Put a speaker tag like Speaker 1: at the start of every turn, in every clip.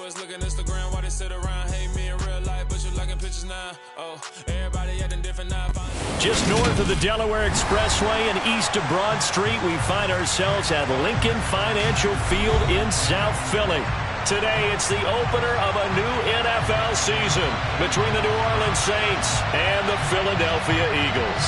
Speaker 1: always looking Instagram while they sit around. Hate me in real life, but you liking pictures now. Oh, everybody acting different now.
Speaker 2: Just north of the Delaware Expressway and east of Broad Street, we find ourselves at Lincoln Financial Field in South Philly. Today, it's the opener of a new NFL season between the New Orleans Saints and the Philadelphia Eagles.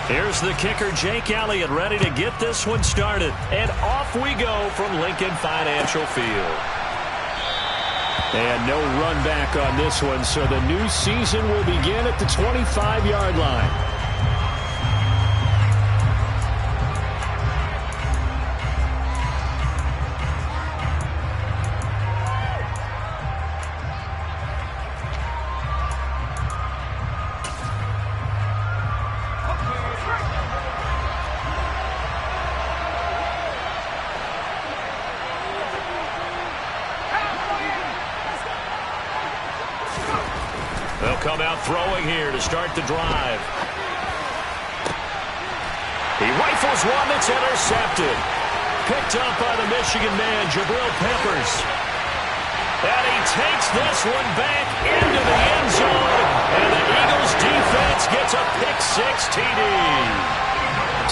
Speaker 2: Here's the kicker, Jake Elliott, ready to get this one started. And off we go from Lincoln Financial Field. And no run back on this one, so the new season will begin at the 25-yard line. They'll come out throwing here to start the drive. He rifles one that's intercepted. Picked up by the Michigan man, Jabril Peppers. And he takes this one back into the end zone. And the Eagles defense gets a pick-6 TD.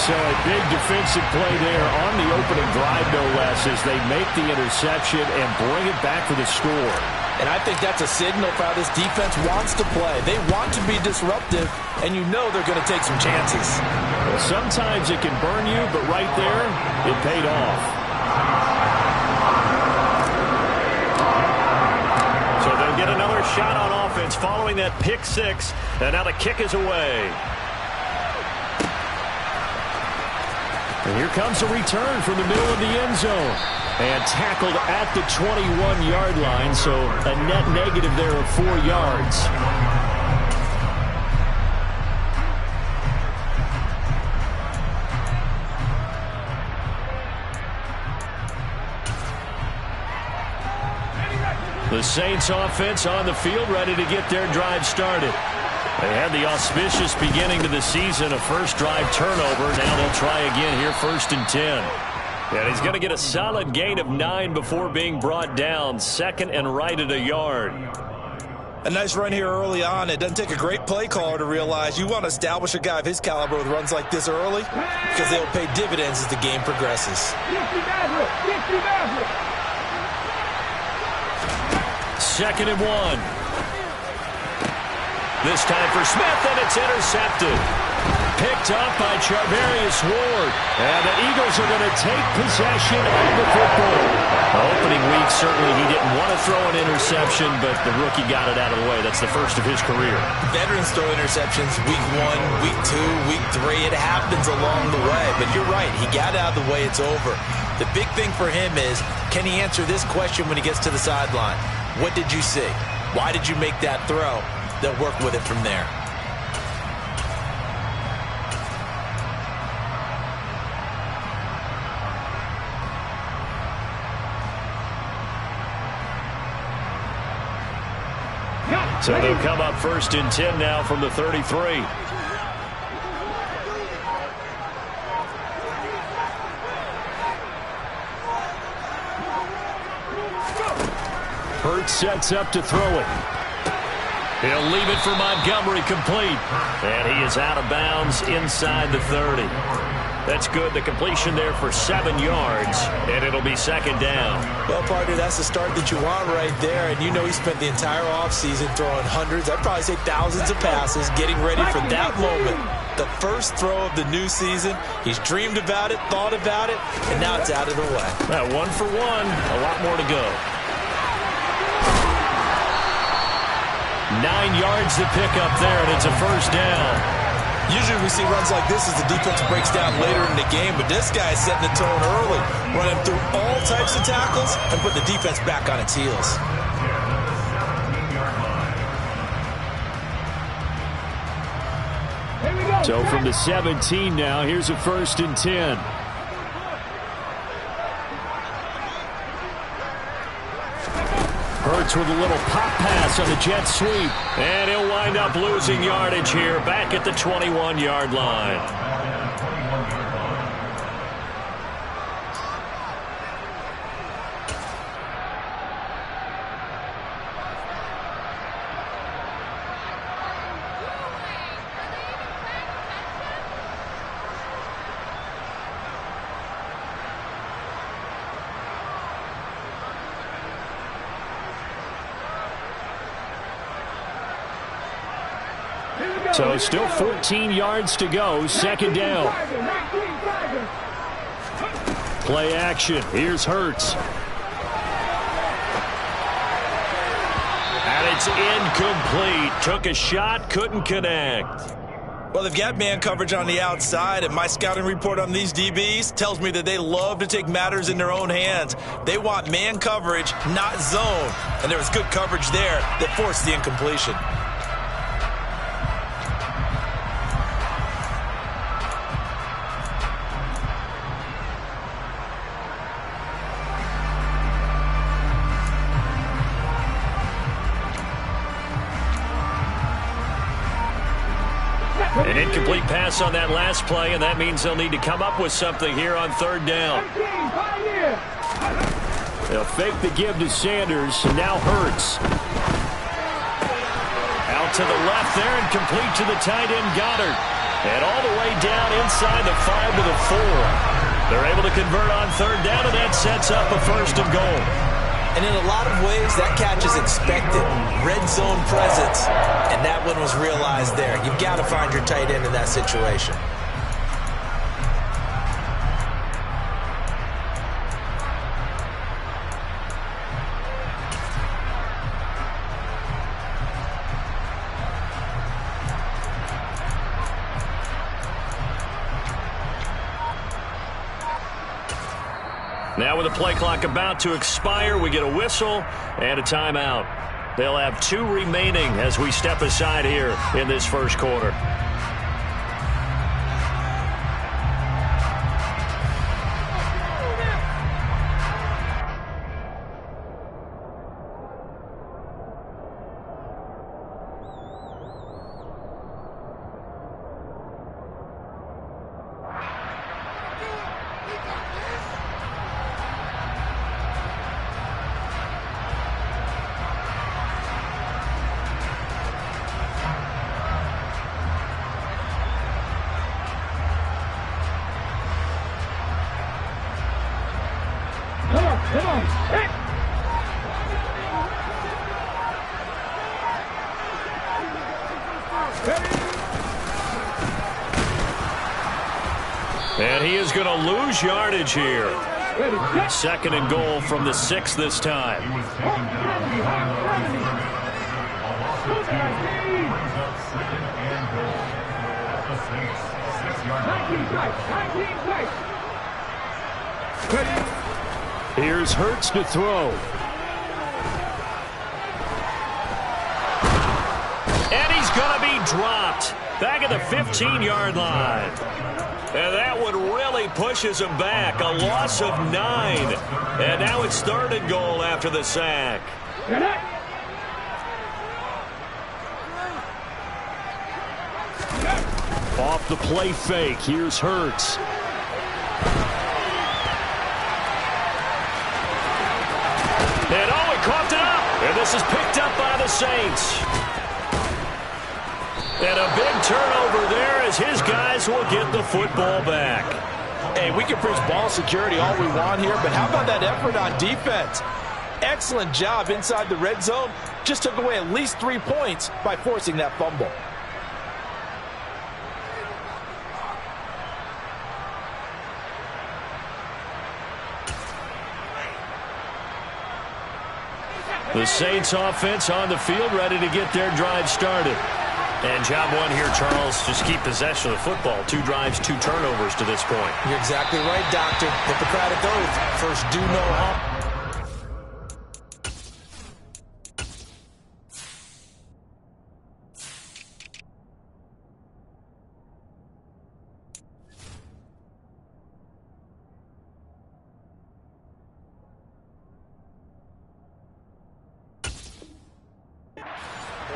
Speaker 2: So a big defensive play there on the opening drive, no less, as they make the interception and bring it back for the score.
Speaker 3: And I think that's a signal for how this defense wants to play. They want to be disruptive, and you know they're going to take some chances.
Speaker 2: Well, sometimes it can burn you, but right there, it paid off. So they'll get another shot on offense following that pick-6, and now the kick is away. And here comes a return from the middle of the end zone. And tackled at the 21-yard line, so a net negative there of 4 yards. The Saints offense on the field, ready to get their drive started. They had the auspicious beginning to the season, a first drive turnover. Now they'll try again here, 1st and 10. And he's going to get a solid gain of 9 before being brought down. 2nd and right at a yard.
Speaker 3: A nice run here early on. It doesn't take a great play caller to realize you want to establish a guy of his caliber with runs like this early because they'll pay dividends as the game progresses.
Speaker 2: 2nd and 1. This time for Smith, and it's intercepted. Picked up by Charvarius Ward. And the Eagles are going to take possession of the football. Opening week, certainly he didn't want to throw an interception, but the rookie got it out of the way. That's the first of his career.
Speaker 3: Veterans throw interceptions week 1, week 2, week 3. It happens along the way. But you're right. He got out of the way. It's over. The big thing for him is, can he answer this question when he gets to the sideline? What did you see? Why did you make that throw? They'll work with it from there.
Speaker 2: So they'll come up 1st and 10 now from the 33. Hurts sets up to throw it. He'll leave it for Montgomery, complete. And he is out of bounds inside the 30. That's good. The completion there for 7 yards, and it'll be 2nd down.
Speaker 3: Well, partner, that's the start that you want right there. And you know he spent the entire offseason throwing hundreds, I'd probably say thousands of passes, getting ready for that moment. The first throw of the new season. He's dreamed about it, thought about it, and now it's out of the way.
Speaker 2: Well, 1 for 1, a lot more to go. 9 yards to pick up there, and it's a 1st down.
Speaker 3: Usually we see runs like this as the defense breaks down later in the game, but this guy is setting the tone early, running through all types of tackles and putting the defense back on its heels.
Speaker 2: So from the 17 now, here's a 1st and 10. Hurts with a little pop pass on the jet sweep. And he'll wind up losing yardage here back at the 21-yard line. So still 14 yards to go, second down. Play action. Here's Hurts. And it's incomplete. Took a shot, couldn't connect.
Speaker 3: Well, they've got man coverage on the outside, and my scouting report on these DBs tells me that they love to take matters in their own hands. They want man coverage, not zone. And there was good coverage there that forced the incompletion.
Speaker 2: An incomplete pass on that last play, and that means they'll need to come up with something here on third down. They'll fake the give to Sanders, and now Hurts. Out to the left there and complete to the tight end Goddard. And all the way down inside the 5 to the 4. They're able to convert on third down, and that sets up a first and goal.
Speaker 3: And in a lot of ways, that catch is expected. Red zone presence, and that one was realized there. You've got to find your tight end in that situation.
Speaker 2: Now with the play clock about to expire, we get a whistle and a timeout. They'll have 2 remaining as we step aside here in this first quarter. And he is going to lose yardage here. Second and goal from the 6 this time. Here's Hurts to throw. And he's going to be dropped back at the 15-yard line. And that one really pushes him back. A loss of 9. And now it's third and goal after the sack. Off the play fake. Here's Hurts. And oh, he coughed it up. And this is picked up by the Saints. And a big turnover there as his guys will get the football back.
Speaker 3: Hey, we can preach ball security all we want here, but how about that effort on defense? Excellent job inside the red zone. Just took away at least 3 points by forcing that fumble.
Speaker 2: The Saints offense on the field, ready to get their drive started. And job one here, Charles, just keep possession of the football. 2 drives, 2 turnovers to this point.
Speaker 3: You're exactly right, Doctor. Hippocratic oath. First, do no harm.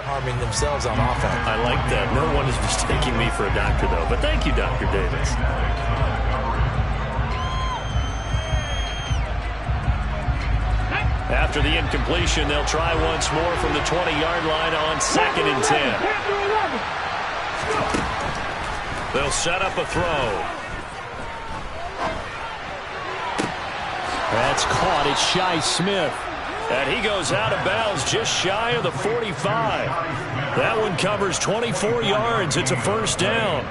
Speaker 3: harming themselves on offense.
Speaker 2: I like that. No one is mistaking me for a doctor, though. But thank you, Dr. Davis. After the incompletion, they'll try once more from the 20-yard line on 2nd and 10. They'll set up a throw.
Speaker 4: That's caught. It's Shi Smith.
Speaker 2: And he goes out of bounds just shy of the 45. That one covers 24 yards. It's a first down.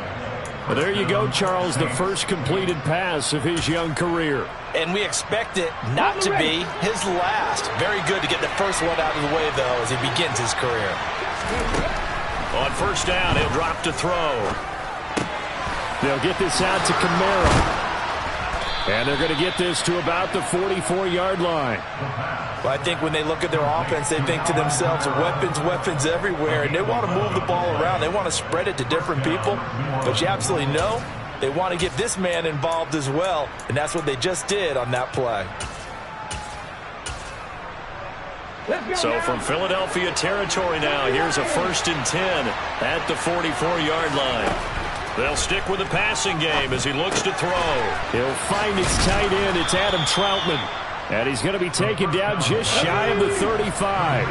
Speaker 4: Well, there you go, Charles, the first completed pass of his young career.
Speaker 3: And we expect it not to be his last. Very good to get the first one out of the way, though, as he begins his career.
Speaker 2: On first down, he'll drop to throw.
Speaker 4: They'll get this out to Kamara. And they're going to get this to about the 44-yard line.
Speaker 3: Well, I think when they look at their offense, they think to themselves, weapons everywhere, and they want to move the ball around. They want to spread it to different people. But you absolutely know they want to get this man involved as well, and that's what they just did on that play.
Speaker 2: So from Philadelphia territory now, here's a 1st and 10 at the 44-yard line. They'll stick with the passing game as he looks to throw.
Speaker 4: He'll find his tight end. It's Adam Troutman. And he's going to be taken down just shy of the 35.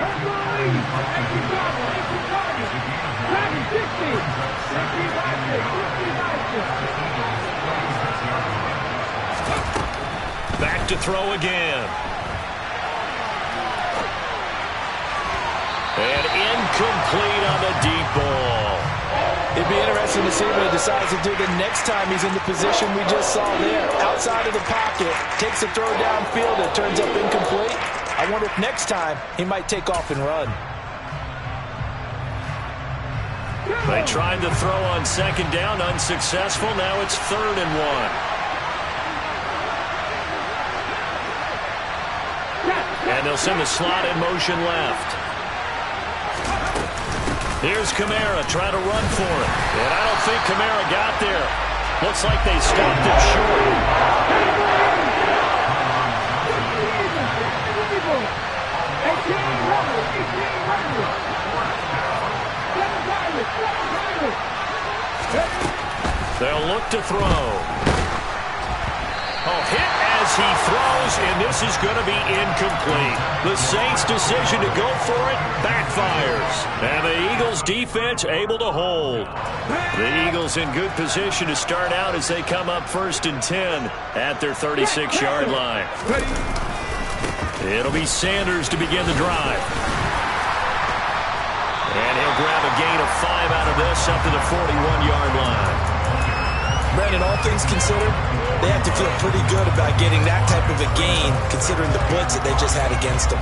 Speaker 2: Back to throw again. And incomplete on the deep ball.
Speaker 3: It'd be interesting to see what he decides to do the next time he's in the position we just saw there. Outside of the pocket, takes a throw downfield, it turns up incomplete. I wonder if next time he might take off and run.
Speaker 2: They tried to throw on 2nd down, unsuccessful. Now it's 3rd and 1. And they'll send the slot in motion left. Here's Kamara trying to run for it. And I don't think Kamara got there. Looks like they stopped it short. They'll look to throw. Oh, hit as he throws, and this is going to be incomplete. The Saints' decision to go for it backfires. And the Eagles' defense able to hold. The Eagles in good position to start out as they come up 1st and 10 at their 36-yard line. It'll be Sanders to begin the drive. And he'll grab a gain of 5 out of this up to the 41-yard line.
Speaker 3: Brandon, all things considered, they have to feel pretty good about getting that type of a gain, considering the blitz that they just had against them.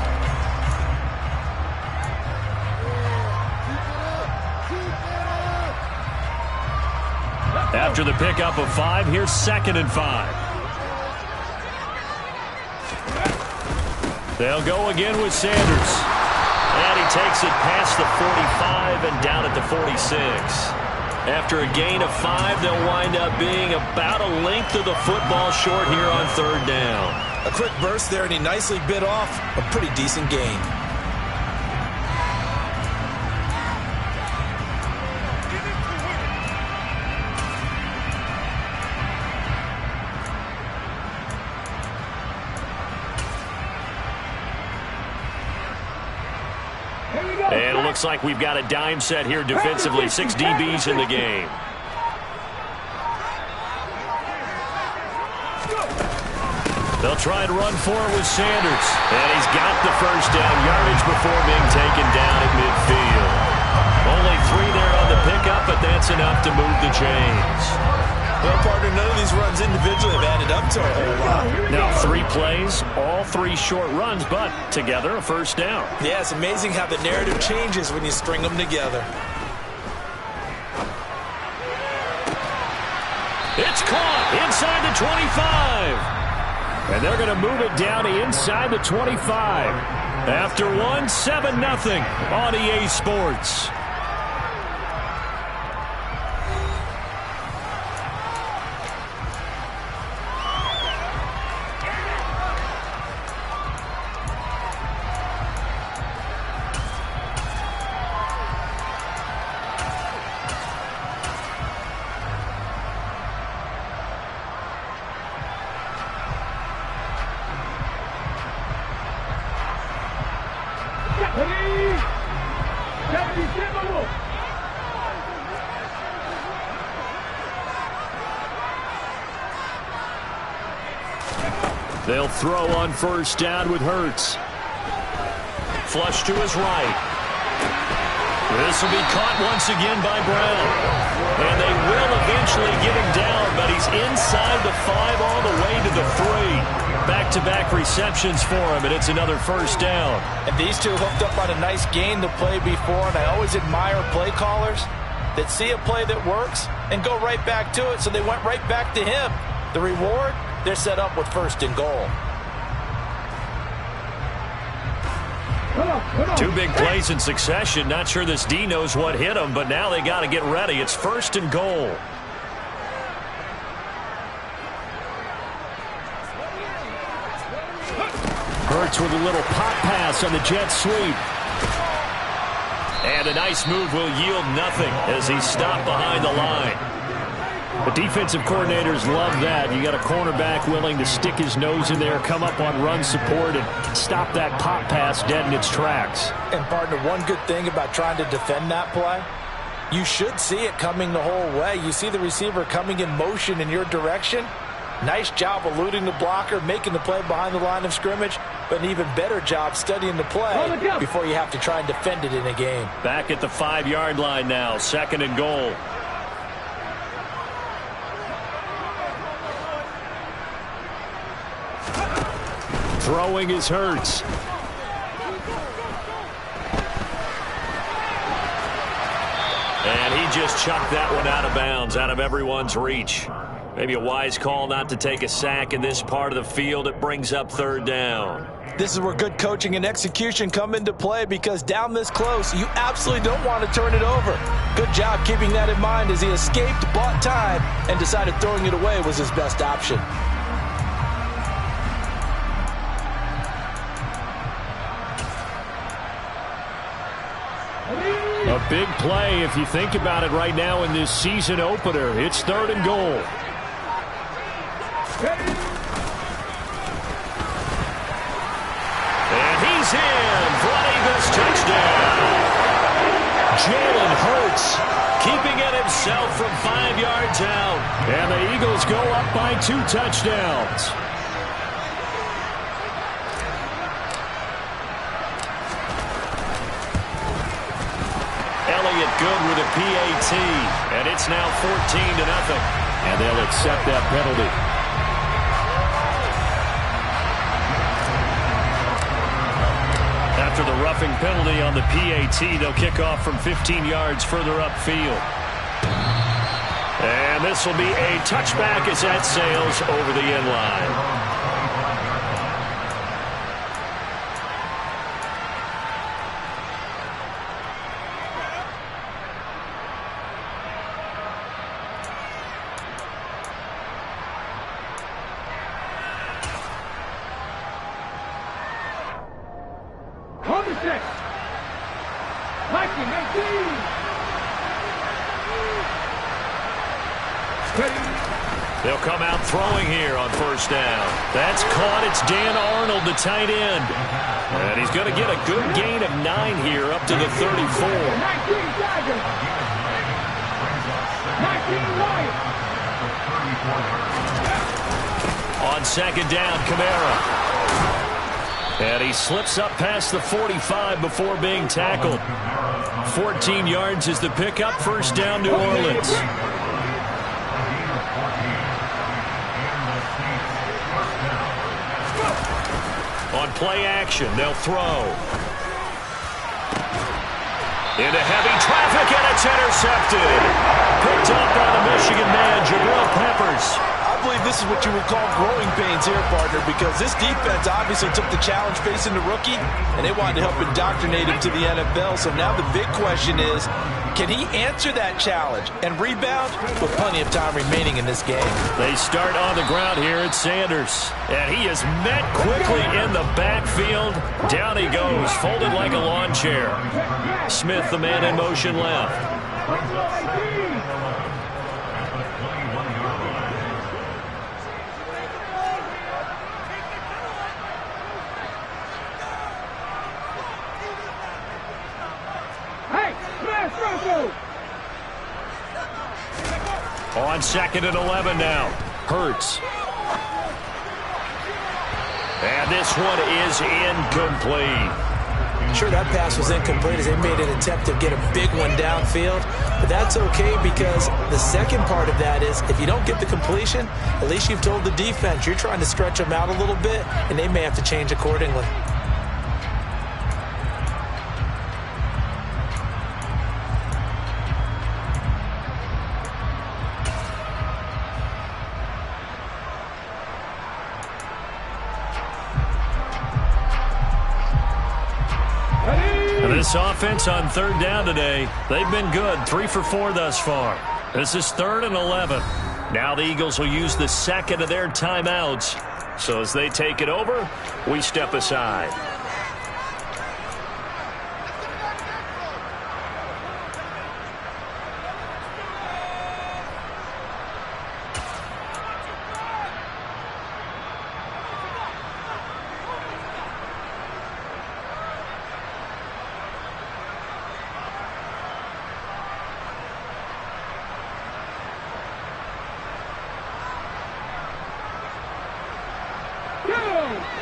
Speaker 2: After the pickup of 5, here's 2nd and 5. They'll go again with Sanders. And he takes it past the 45 and down at the 46. After a gain of 5, they'll wind up being about a length of the football short here on 3rd down.
Speaker 3: A quick burst there, and he nicely bit off a pretty decent gain.
Speaker 2: And it looks like we've got a dime set here defensively. 6 DBs in the game. They'll try and run for it with Sanders. And he's got the first down yardage before being taken down at midfield. Only 3 there on the pickup, but that's enough to move the chains.
Speaker 3: Well, partner, none of these runs individually have added up to a whole lot.
Speaker 2: Now 3 plays, all 3 short runs, but together a first down.
Speaker 3: Yeah, it's amazing how the narrative changes when you string them together.
Speaker 2: It's caught inside the 25.
Speaker 4: And they're going to move it down inside the 25.
Speaker 2: After 1, 7-0 on EA Sports.
Speaker 4: They'll throw on first down with Hurts.
Speaker 2: Flush to his right. This will be caught once again by Brown. And they will eventually get him down, but he's inside the 5 all the way to the 3. Back-to-back receptions for him, and it's another first down.
Speaker 3: And these two hooked up on a nice gain the play before, and I always admire play callers that see a play that works and go right back to it, so they went right back to him. The reward, they're set up with first and goal.
Speaker 2: Two big plays in succession. Not sure this D knows what hit him, but now they got to get ready. It's first and goal.
Speaker 4: Hurts with a little pop pass on the jet sweep.
Speaker 2: And a nice move will yield nothing as he's stopped behind the line.
Speaker 4: The defensive coordinators love that. You got a cornerback willing to stick his nose in there, come up on run support, and stop that pop pass dead in its tracks.
Speaker 3: And, partner, one good thing about trying to defend that play, you should see it coming the whole way. You see the receiver coming in motion in your direction. Nice job eluding the blocker, making the play behind the line of scrimmage, but an even better job studying the play before you have to try and defend it in a game.
Speaker 2: Back at the 5-yard line now, second and goal.
Speaker 4: Throwing is Hurts.
Speaker 2: And he just chucked that one out of bounds, out of everyone's reach. Maybe a wise call not to take a sack in this part of the field. It brings up third down.
Speaker 3: This is where good coaching and execution come into play, because down this close, you absolutely don't want to turn it over. Good job keeping that in mind as he escaped, bought time, and decided throwing it away was his best option.
Speaker 4: A big play if you think about it right now in this season opener. It's third and goal.
Speaker 2: And he's in for an Eagles touchdown. Jalen Hurts keeping it himself from 5 yards out.
Speaker 4: And the Eagles go up by 2 touchdowns.
Speaker 2: Good with a PAT, and it's now 14-0.
Speaker 4: And they'll accept that penalty.
Speaker 2: After the roughing penalty on the PAT, they'll kick off from 15 yards further upfield. And this will be a touchback as that sails over the end line. They'll come out throwing here on first down. That's caught. It's Dan Arnold, the tight end. And he's going to get a good gain of 9 here up to the 34. On second down, Kamara. And he slips up past the 45 before being tackled. 14 yards is the pickup. First down, New Orleans. On play action, they'll throw. Into heavy traffic, and it's intercepted. Picked up by the Michigan man, Jabril Peppers.
Speaker 3: I believe this is what you would call growing pains here, partner, because this defense obviously took the challenge facing the rookie, and they wanted to help indoctrinate him to the NFL. So now the big question is, can he answer that challenge and rebound with plenty of time remaining in this game?
Speaker 2: They start on the ground here at Sanders. And he is met quickly in the backfield. Down he goes, folded like a lawn chair. Smith, the man in motion left.
Speaker 4: On 2nd and 11 now. Hurts. And this one is incomplete.
Speaker 3: Sure, that pass was incomplete as they made an attempt to get a big one downfield. But that's okay because the second part of that is if you don't get the completion, at least you've told the defense you're trying to stretch them out a little bit, and they may have to change accordingly.
Speaker 4: This offense on 3rd down today, they've been good. 3 for 4 thus far. This is 3rd and 11. Now the Eagles will use the second of their timeouts. So as they take it over, we step aside.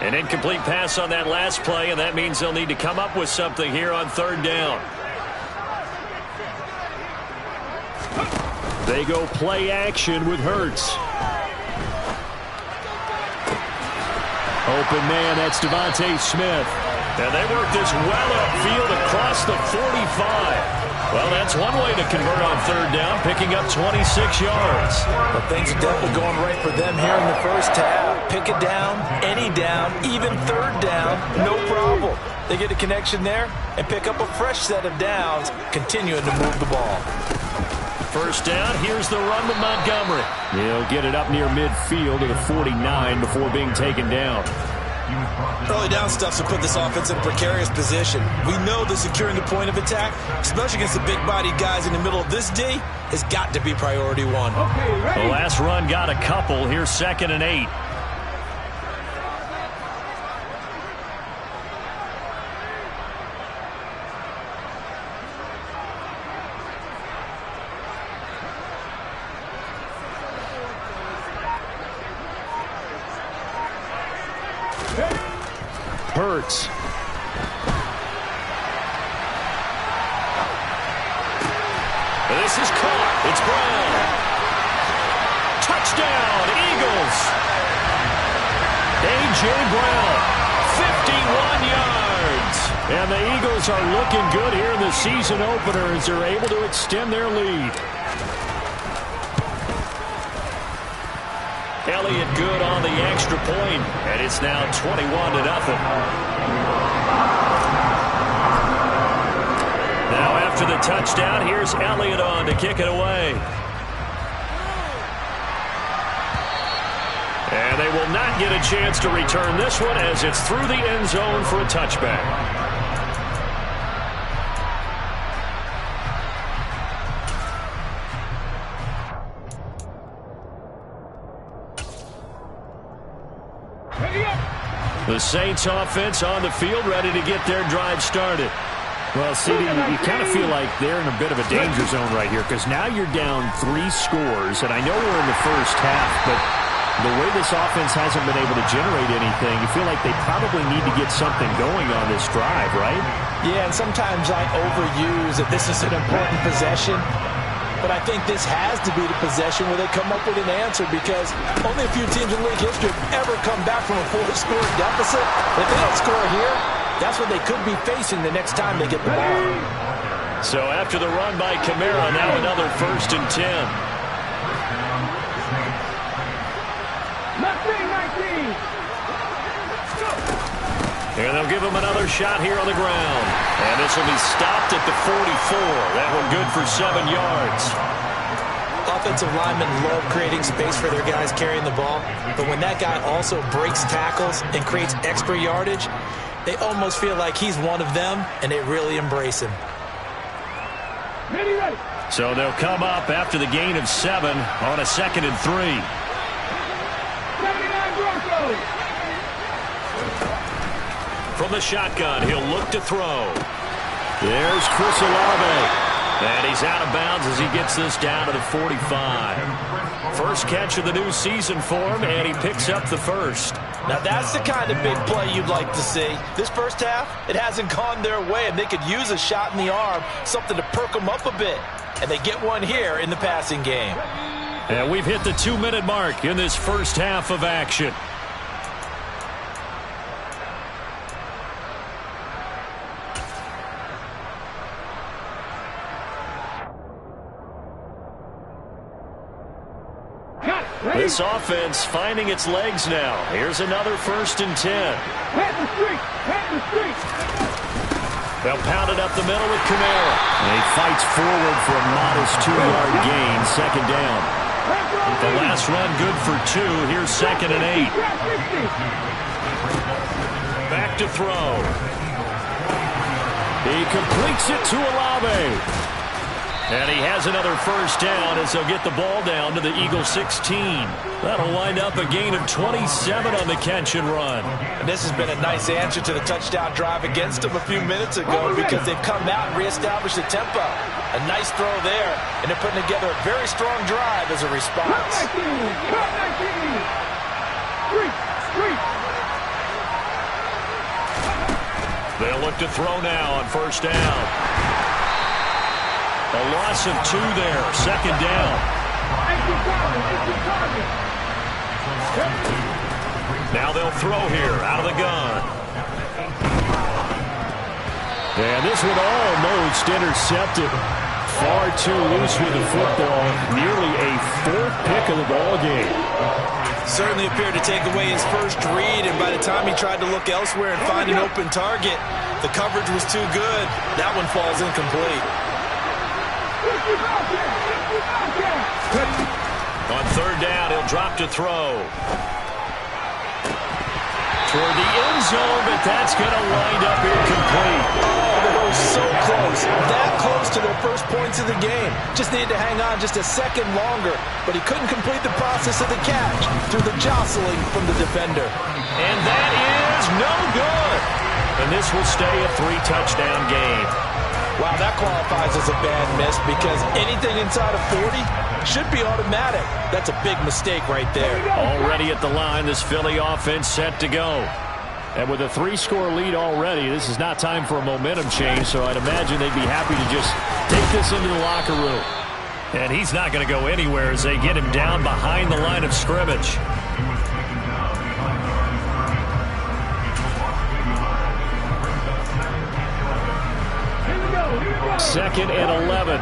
Speaker 4: An incomplete pass on that last play, and that means they'll need to come up with something here on 3rd down. They go play action with Hurts. Open man, that's Devontae Smith. And they work this well upfield across the 45. Well, that's one way to convert on 3rd down, picking up 26 yards.
Speaker 3: Well, things are definitely going right for them here in the first half. Pick it down, any down, even 3rd down, no problem. They get a connection there and pick up a fresh set of downs, continuing to move the ball.
Speaker 4: First down, here's the run with Montgomery. He'll get it up near midfield to the 49 before being taken down.
Speaker 3: Early down stuff to put this offense in a precarious position. We know that securing the point of attack, especially against the big-bodied guys in the middle of this D, has got to be priority one.
Speaker 4: The last run got a couple. Here's 2nd and 8. Hurts. This is caught. It's Brown. Touchdown, Eagles. A.J. Brown, 51 yards. And the Eagles are looking good here in the season opener as they're able to extend their lead. Elliott good on the extra point, and it's now 21-0. Now after the touchdown, here's Elliott on to kick it away. And they will not get a chance to return this one as it's through the end zone for a touchback. The Saints offense on the field ready to get their drive started.
Speaker 5: Well, CD, you kind of feel like they're in a bit of a danger zone right here because now you're down 3 scores, and I know we're in the first half, but the way this offense hasn't been able to generate anything, you feel like they probably need to get something going on this drive, right?
Speaker 3: Yeah, and sometimes I overuse that this is an important possession. But I think this has to be the possession where they come up with an answer because only a few teams in league history have ever come back from a 4-score deficit. If they don't score here, that's what they could be facing the next time they get the ball.
Speaker 4: So after the run by Kamara, now another 1st and 10. And they'll give him another shot here on the ground. And this will be stopped at the 44. That one good for 7 yards.
Speaker 3: Offensive linemen love creating space for their guys carrying the ball. But when that guy also breaks tackles and creates extra yardage, they almost feel like he's one of them, and they really embrace him.
Speaker 4: So they'll come up after the gain of 7 on a 2nd and 3. From the shotgun, he'll look to throw. There's Chris Olave. And he's out of bounds as he gets this down to the 45. First catch of the new season for him, and he picks up the first.
Speaker 3: Now that's the kind of big play you'd like to see. This first half, it hasn't gone their way, and they could use a shot in the arm, something to perk them up a bit. And they get one here in the passing game.
Speaker 4: And we've hit the 2-minute mark in this first half of action. This offense finding its legs now. Here's another 1st and 10. They'll pound it up the middle with Kamara.
Speaker 5: And he fights forward for a modest 2-yard gain, 2nd down.
Speaker 4: The last run good for 2. Here's 2nd and 8. Back to throw.
Speaker 5: He completes it to Olave.
Speaker 4: And he has another 1st down as they'll get the ball down to the Eagles 16. That'll wind up a gain of 27 on the catch and run.
Speaker 3: And this has been a nice answer to the touchdown drive against them a few minutes ago because they've come out and reestablished the tempo. A nice throw there, and they're putting together a very strong drive as a response.
Speaker 4: They'll look to throw now on 1st down. A loss of 2 there, 2nd down. Now they'll throw here, out of the gun.
Speaker 5: And this one almost intercepted. Far too loose with the football. Nearly a 4th pick of the ball game.
Speaker 3: Certainly appeared to take away his first read, and by the time he tried to look elsewhere and find an open target, the coverage was too good. That one falls incomplete.
Speaker 4: On 3rd down, he'll drop to throw. Toward the end zone, but that's going to wind up incomplete.
Speaker 3: Oh, they were so close. That close to their first points of the game. Just needed to hang on just a second longer, but he couldn't complete the process of the catch through the jostling from the defender.
Speaker 4: And that is no good. And this will stay a 3-touchdown game.
Speaker 3: Wow, that qualifies as a bad miss because anything inside of 40 should be automatic. That's a big mistake right there.
Speaker 4: Already at the line, this Philly offense set to go.
Speaker 5: And with a 3-score lead already, this is not time for a momentum change, so I'd imagine they'd be happy to just take this into the locker room.
Speaker 4: And he's not going to go anywhere as they get him down behind the line of scrimmage.
Speaker 5: 2nd and 11.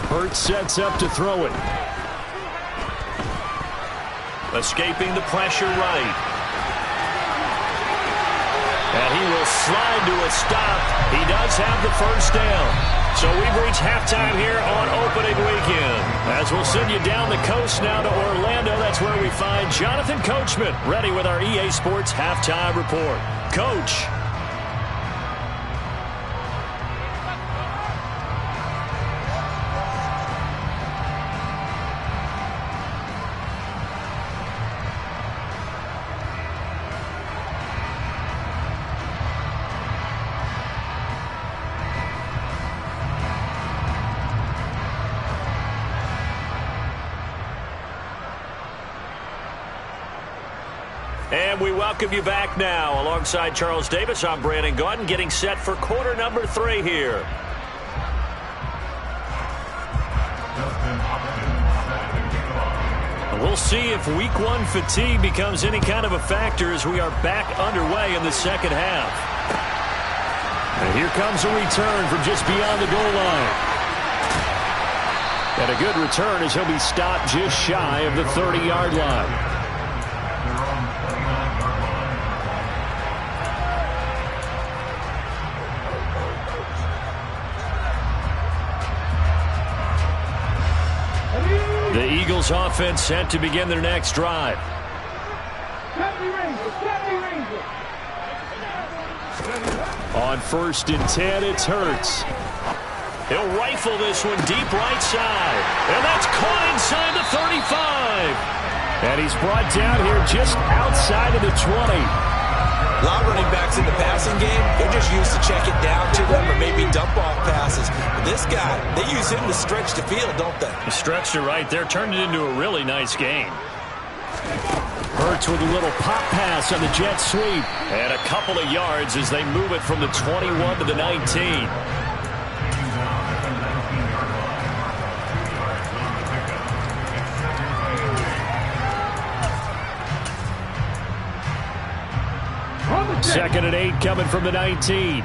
Speaker 5: Hurts sets up to throw it.
Speaker 4: Escaping the pressure right. And he will slide to a stop. He does have the 1st down. So we've reached halftime here on opening weekend. As we'll send you down the coast now to Orlando, that's where we find Jonathan Coachman ready with our EA Sports Halftime Report. Coach. And we welcome you back now. Alongside Charles Davis, I'm Brandon Gaudin, getting set for quarter number 3 here. And we'll see if week 1 fatigue becomes any kind of a factor as we are back underway in the second half.
Speaker 5: And here comes a return from just beyond the goal line. And a good return as he'll be stopped just shy of the 30-yard line.
Speaker 4: The Eagles offense set to begin their next drive.
Speaker 5: On 1st and 10, it's Hurts.
Speaker 4: He'll rifle this one deep right side. And that's caught inside the 35.
Speaker 5: And he's brought down here just outside of the 20.
Speaker 3: A lot of running backs in the passing game, they're just used to check it down to them or maybe dump off passes. But this guy, they use him to stretch the field, don't they?
Speaker 4: He stretched it right there, turned it into a really nice game.
Speaker 5: Hurts with a little pop pass on the jet sweep.
Speaker 4: And a couple of yards as they move it from the 21 to the 19.
Speaker 5: Second and 8 coming from the 19.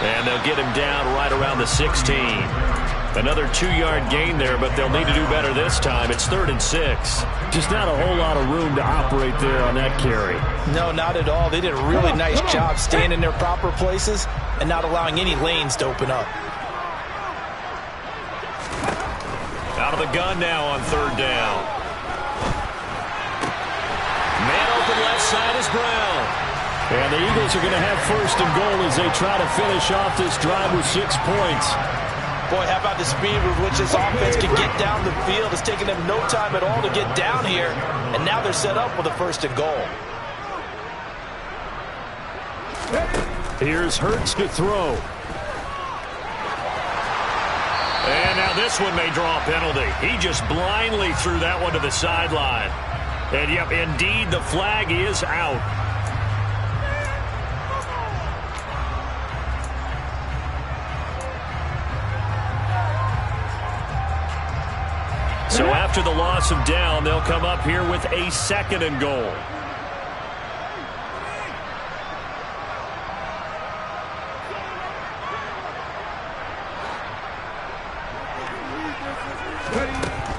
Speaker 4: And they'll get him down right around the 16. Another 2-yard gain there, but they'll need to do better this time. It's 3rd and 6.
Speaker 5: Just not a whole lot of room to operate there on that carry.
Speaker 3: No, not at all. They did a really nice job staying in their proper places and not allowing any lanes to open up.
Speaker 4: Out of the gun now on 3rd down. Man open left side is Brown.
Speaker 5: And the Eagles are going to have 1st and goal as they try to finish off this drive with 6 points.
Speaker 3: Boy, how about the speed with which this offense can get down the field? It's taken them no time at all to get down here, and now they're set up with a 1st and goal.
Speaker 5: Here's Hurts to throw.
Speaker 4: And now this one may draw a penalty. He just blindly threw that one to the sideline. And, yep, indeed, the flag is out. So after the loss of down, they'll come up here with a 2nd and goal.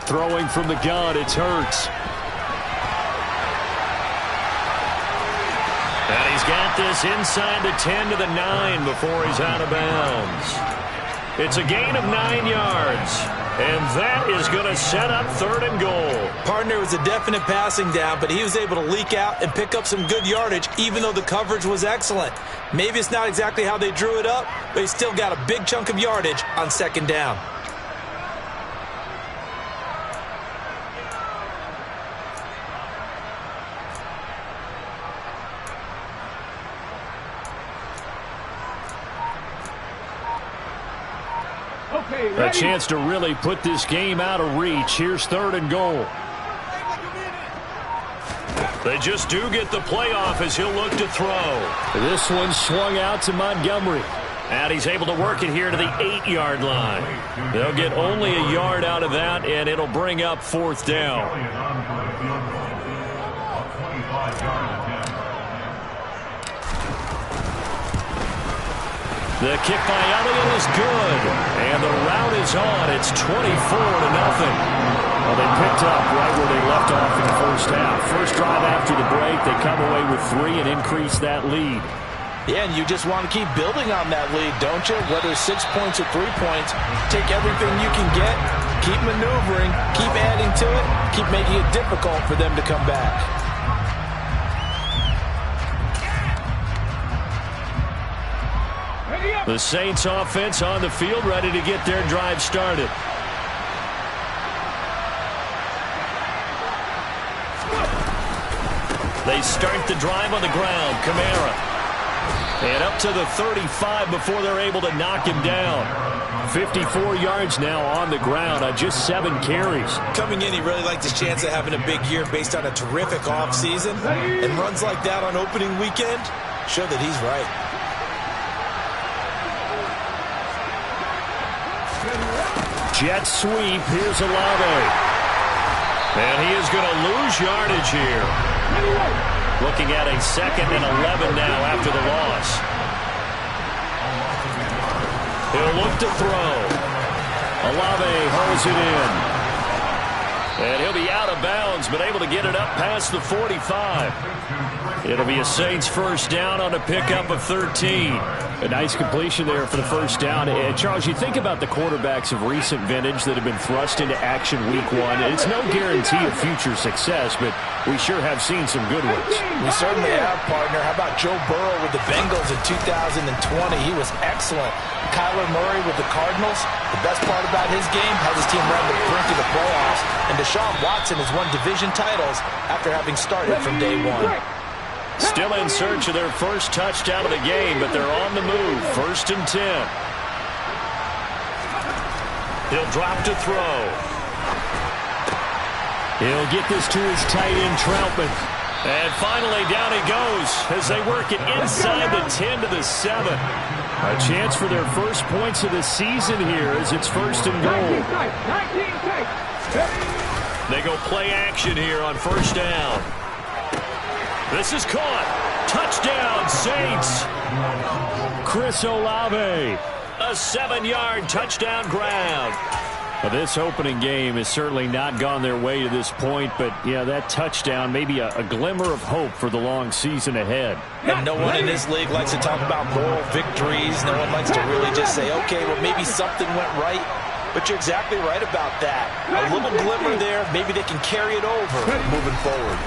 Speaker 5: Throwing from the gun, it's Hurts.
Speaker 4: And he's got this inside the 10 to the 9 before he's out of bounds. It's a gain of 9 yards. And that is going to set up 3rd and goal.
Speaker 3: Partner was a definite passing down, but he was able to leak out and pick up some good yardage, even though the coverage was excellent. Maybe it's not exactly how they drew it up, but he still got a big chunk of yardage on 2nd down.
Speaker 5: A chance to really put this game out of reach. Here's 3rd and goal.
Speaker 4: They just do get the playoff as he'll look to throw.
Speaker 5: This one swung out to Montgomery.
Speaker 4: And he's able to work it here to the 8-yard line. They'll get only a yard out of that, and it'll bring up 4th down. The kick by Elliott is good. And the route is on. It's 24-0.
Speaker 5: Well, they picked up right where they left off in the first half. First drive after the break, they come away with 3 and increase that lead.
Speaker 3: Yeah, and you just want to keep building on that lead, don't you? Whether it's 6 points or 3 points, take everything you can get, keep maneuvering, keep adding to it, keep making it difficult for them to come back.
Speaker 4: The Saints offense on the field, ready to get their drive started. They start the drive on the ground. Kamara. And up to the 35 before they're able to knock him down.
Speaker 5: 54 yards now on the ground on just 7 carries.
Speaker 3: Coming in, he really liked his chance of having a big year based on a terrific offseason. And runs like that on opening weekend show that he's right.
Speaker 5: Jet sweep. Here's Olave.
Speaker 4: And he is going to lose yardage here. Looking at a 2nd and 11 now after the loss. He'll look to throw.
Speaker 5: Olave holds it in.
Speaker 4: And he'll be out of bounds, but able to get it up past the 45. It'll be a Saints first down on a pickup of 13.
Speaker 5: A nice completion there for the first down. And Charles, you think about the quarterbacks of recent vintage that have been thrust into action week one. It's no guarantee of future success, but we sure have seen some good ones.
Speaker 3: We certainly have, partner. How about Joe Burrow with the Bengals in 2020? He was excellent. Kyler Murray with the Cardinals. The best part about his game has his team run the brink of the playoffs. And Deshaun Watson has won division titles after having started from day one.
Speaker 4: Still in search of their first touchdown of the game, but they're on the move. 1st and 10. He'll drop to throw.
Speaker 5: He'll get this to his tight end, Troutman.
Speaker 4: And finally, down he goes as they work it inside the 10 to the 7.
Speaker 5: A chance for their first points of the season here as it's 1st and goal.
Speaker 4: They go play action here on 1st down. This is caught. Touchdown, Saints.
Speaker 5: Chris Olave.
Speaker 4: A 7-yard touchdown grab.
Speaker 5: Well, this opening game has certainly not gone their way to this point, but, yeah, that touchdown may be a glimmer of hope for the long season ahead.
Speaker 3: And no one in this league likes to talk about moral victories. No one likes to really just say, okay, well, maybe something went right. But you're exactly right about that. A little glimmer there. Maybe they can carry it over moving forward.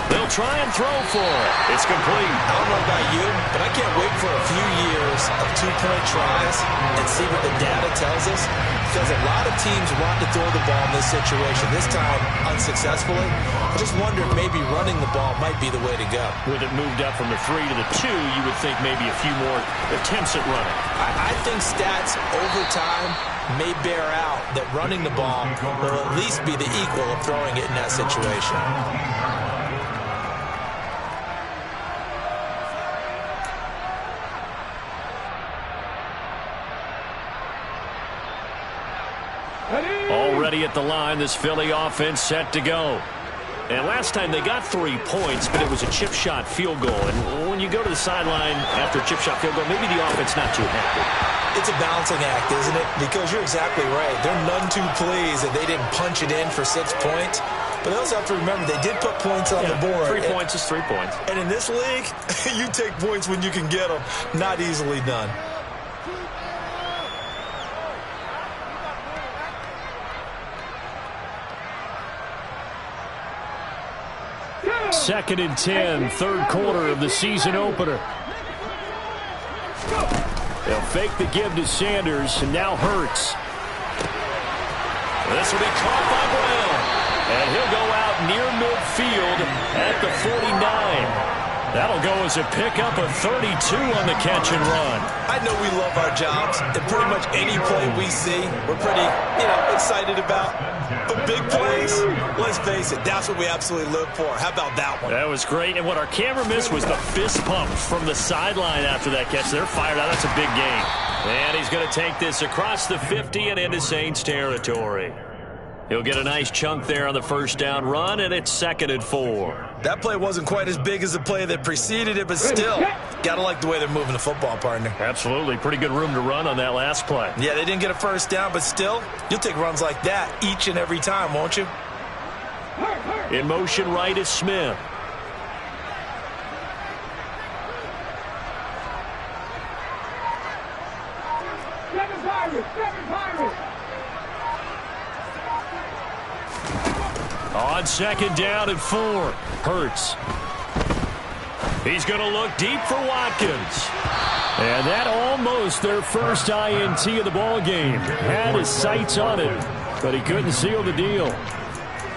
Speaker 4: They'll try and throw for it. It's complete.
Speaker 3: I don't know about you, but I can't wait for a few years of two-point tries and see what the data tells us. Because a lot of teams want to throw the ball in this situation, this time unsuccessfully. I just wonder if maybe running the ball might be the way to go.
Speaker 4: With it moved up from the 3 to the 2, you would think maybe a few more attempts at running.
Speaker 3: I think stats over time may bear out that running the ball will at least be the equal of throwing it in that situation.
Speaker 4: Already at the line, this Philly offense set to go. And last time they got 3 points, but it was a chip shot field goal. And when you go to the sideline after a chip shot field goal, maybe the offense not too happy.
Speaker 3: It's a balancing act, isn't it? Because you're exactly right. They're none too pleased that they didn't punch it in for 6 points. But they also have to remember they did put points on the board.
Speaker 4: 3 points is 3 points.
Speaker 3: And in this league, you take points when you can get them. Not easily done.
Speaker 5: Second and 10, 3rd quarter of the season opener. They'll fake the give to Sanders, and now Hurts.
Speaker 4: This will be caught by Brown. And he'll go out near midfield at the 49. That'll go as a pickup of 32 on the catch and run.
Speaker 3: I know we love our jobs, and pretty much any play we see, we're pretty, excited about. But big plays, let's face it, that's what we absolutely live for. How about that one?
Speaker 4: That was great, and what our camera missed was the fist pump from the sideline after that catch. They're fired out. That's a big game. And he's going to take this across the 50 and into Saints territory. He'll get a nice chunk there on the 1st down run, and it's 2nd and 4.
Speaker 3: That play wasn't quite as big as the play that preceded it, but still, got to like the way they're moving the football, partner.
Speaker 4: Absolutely. Pretty good room to run on that last play.
Speaker 3: Yeah, they didn't get a 1st down, but still, you'll take runs like that each and every time, won't you?
Speaker 4: In motion right is Smith. On 2nd down and 4. Hurts. He's going to look deep for Watkins.
Speaker 5: And that almost their first INT of the ball game. Had his sights on it, but he couldn't seal the deal.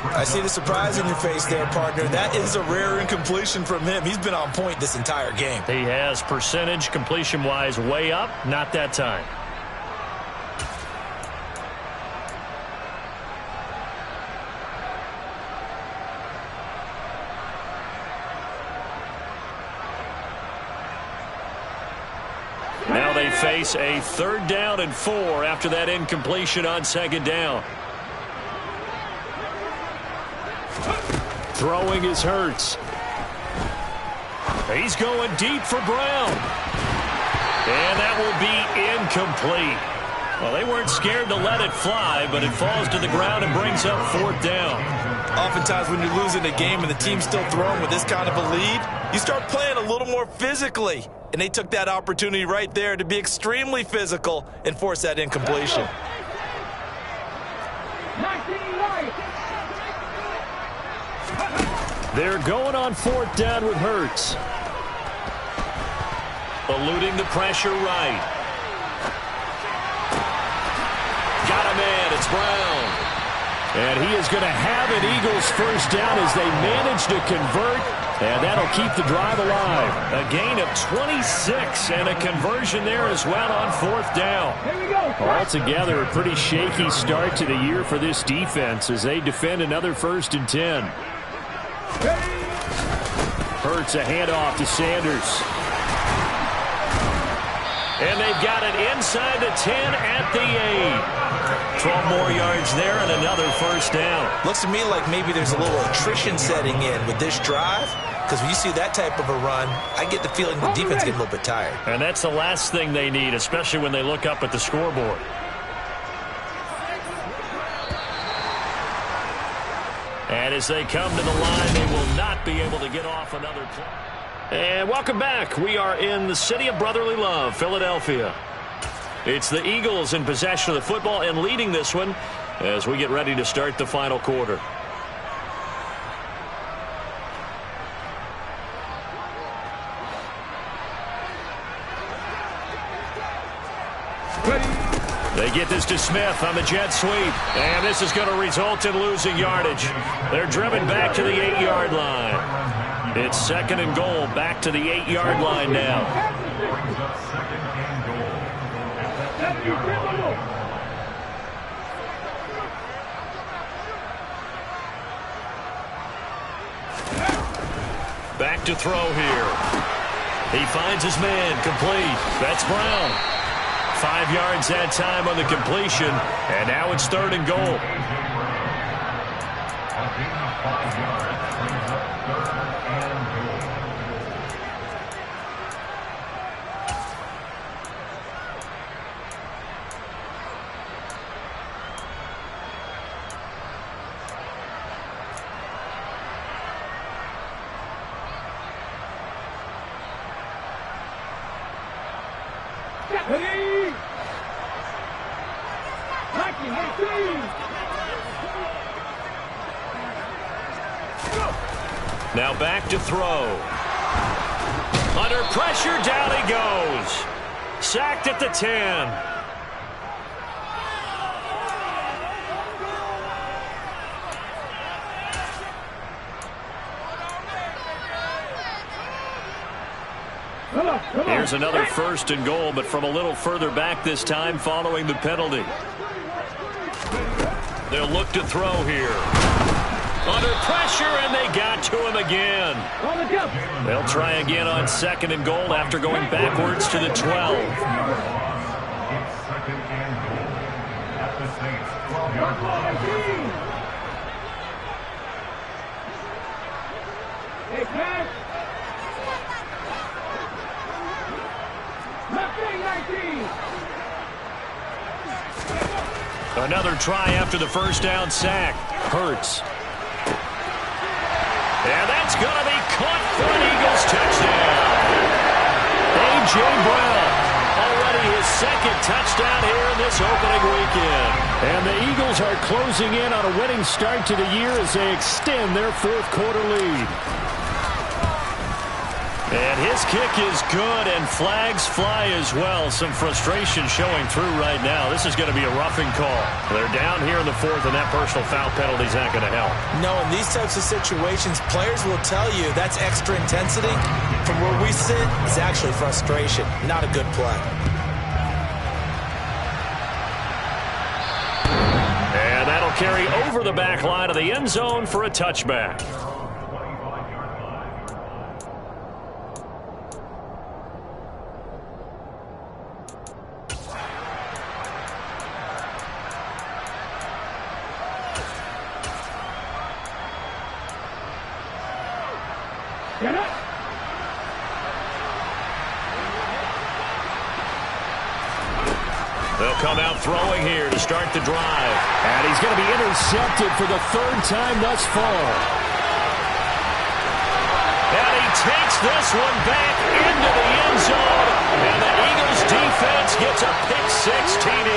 Speaker 3: I see the surprise in your face there, partner. That is a rare incompletion from him. He's been on point this entire game.
Speaker 4: He has percentage completion-wise way up. Not that time. Now they face a 3rd down and 4 after that incompletion on 2nd down.
Speaker 5: Throwing is Hurts.
Speaker 4: He's going deep for Brown. And that will be incomplete. Well, they weren't scared to let it fly, but it falls to the ground and brings up 4th down.
Speaker 3: Oftentimes when you're losing a game and the team's still throwing with this kind of a lead, you start playing a little more physically. And they took that opportunity right there to be extremely physical and force that incompletion.
Speaker 4: They're going on 4th down with Hurts. Eluding the pressure right. Got a man. It's Brown. And he is going to have an Eagles first down as they manage to convert. And that'll keep the drive alive. A gain of 26 and a conversion there as well on 4th down. Altogether, a pretty shaky start to the year for this defense as they defend another 1st and 10. Hurts a handoff to Sanders. And they've got it inside the 10 at the 8. 12 more yards there and another 1st down.
Speaker 3: Looks to me like maybe there's a little attrition setting in with this drive. Because when you see that type of a run, I get the feeling the defense gets a little bit tired.
Speaker 4: And that's the last thing they need, especially when they look up at the scoreboard. And as they come to the line, they will not be able to get off another play. And welcome back. We are in the city of brotherly love, Philadelphia. It's the Eagles in possession of the football and leading this one as we get ready to start the final quarter. They get this to Smith on the jet sweep. And this is going to result in losing yardage. They're driven back to the 8-yard line. It's 2nd and goal, back to the 8-yard line now. Back to throw here. He finds his man, complete. That's Brown. 5 yards that time on the completion, and now it's 3rd and goal. Now back to throw. Under pressure, down he goes. Sacked at the 10. Here's another 1st and goal, but from a little further back this time following the penalty. They'll look to throw here. Under pressure, and they got to him again. They'll try again on 2nd and goal after going backwards to the 12. Another try after the 1st down sack. Hurts. And that's going to be caught for an Eagles touchdown. A.J. Brown, already his 2nd touchdown here in this opening weekend. And the Eagles are closing in on a winning start to the year as they extend their 4th quarter lead. And his kick is good, and flags fly as well. Some frustration showing through right now. This is going to be a roughing call. They're down here in the 4th, and that personal foul penalty is not going to help.
Speaker 3: No, in these types of situations, players will tell you that's extra intensity. From where we sit, it's actually frustration. Not a good play.
Speaker 4: And that'll carry over the back line of the end zone for a touchback. They'll come out throwing here to start the drive.
Speaker 5: And he's going to be intercepted for the third time thus far.
Speaker 4: And he takes this one back into the end zone. And the Eagles defense gets a pick-6 TD.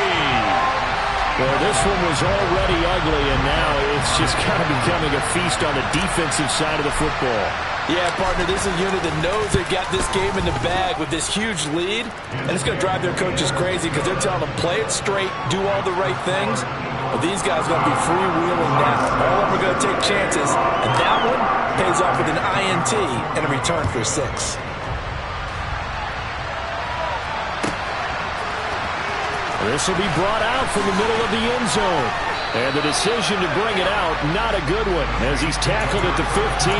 Speaker 5: Well, this one was already ugly, and now it's just kind of becoming a feast on the defensive side of the football.
Speaker 3: Yeah, partner, this is a unit that knows they've got this game in the bag with this huge lead, and it's going to drive their coaches crazy because they're telling them, play it straight, do all the right things. But these guys are going to be freewheeling now. All of them are going to take chances, and that one pays off with an INT and a return for 6.
Speaker 5: This will be brought out from the middle of the end zone. And the decision to bring it out, not a good one, as he's tackled at the 15.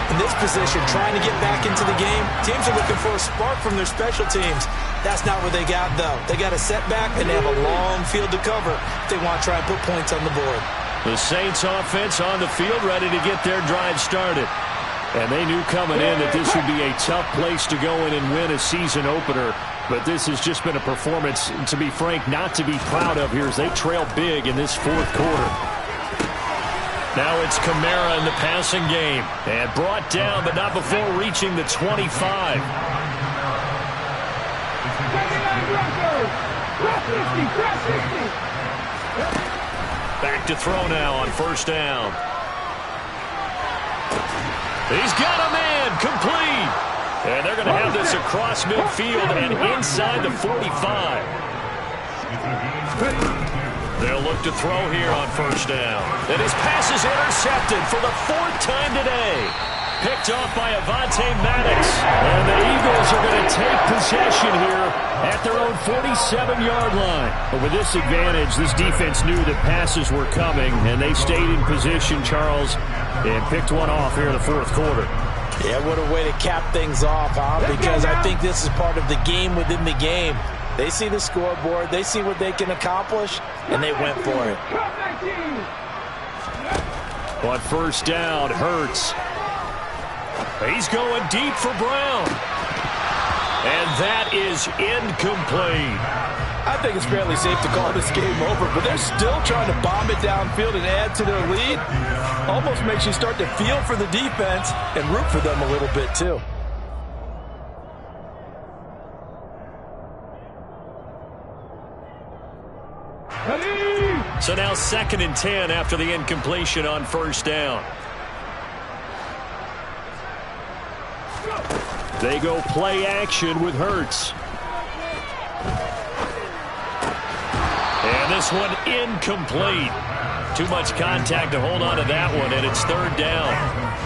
Speaker 3: In this position, trying to get back into the game, teams are looking for a spark from their special teams. That's not what they got, though. They got a setback, and they have a long field to cover if they want to try and put points on the board.
Speaker 4: The Saints offense on the field ready to get their drive started.
Speaker 5: And they knew coming in that this would be a tough place to go in and win a season opener. But this has just been a performance, to be frank, not to be proud of here as they trail big in this fourth quarter.
Speaker 4: Now it's Kamara in the passing game. And brought down, but not before reaching the 25. Back to throw now on first down. He's got a man, complete. And they're going to have this across midfield and inside the 45. They'll look to throw here on first down. And his pass is intercepted for the 4th time today. Picked off by Avonte Maddox.
Speaker 5: And the Eagles are going to take possession here at their own 47-yard line. But with this advantage, this defense knew that passes were coming, and they stayed in position, Charles, and picked one off here in the fourth quarter.
Speaker 3: Yeah, what a way to cap things off, huh? Because I think this is part of the game within the game. They see the scoreboard, they see what they can accomplish, and they went for it.
Speaker 5: On first down, Hurts.
Speaker 4: He's going deep for Brown. And that is incomplete.
Speaker 3: I think it's fairly safe to call this game over, but they're still trying to bomb it downfield and add to their lead. Almost makes you start to feel for the defense and root for them a little bit, too.
Speaker 4: So now 2nd and 10 after the incompletion on first down.
Speaker 5: They go play action with Hurts.
Speaker 4: And this one incomplete. Too much contact to hold on to that one, and it's 3rd down.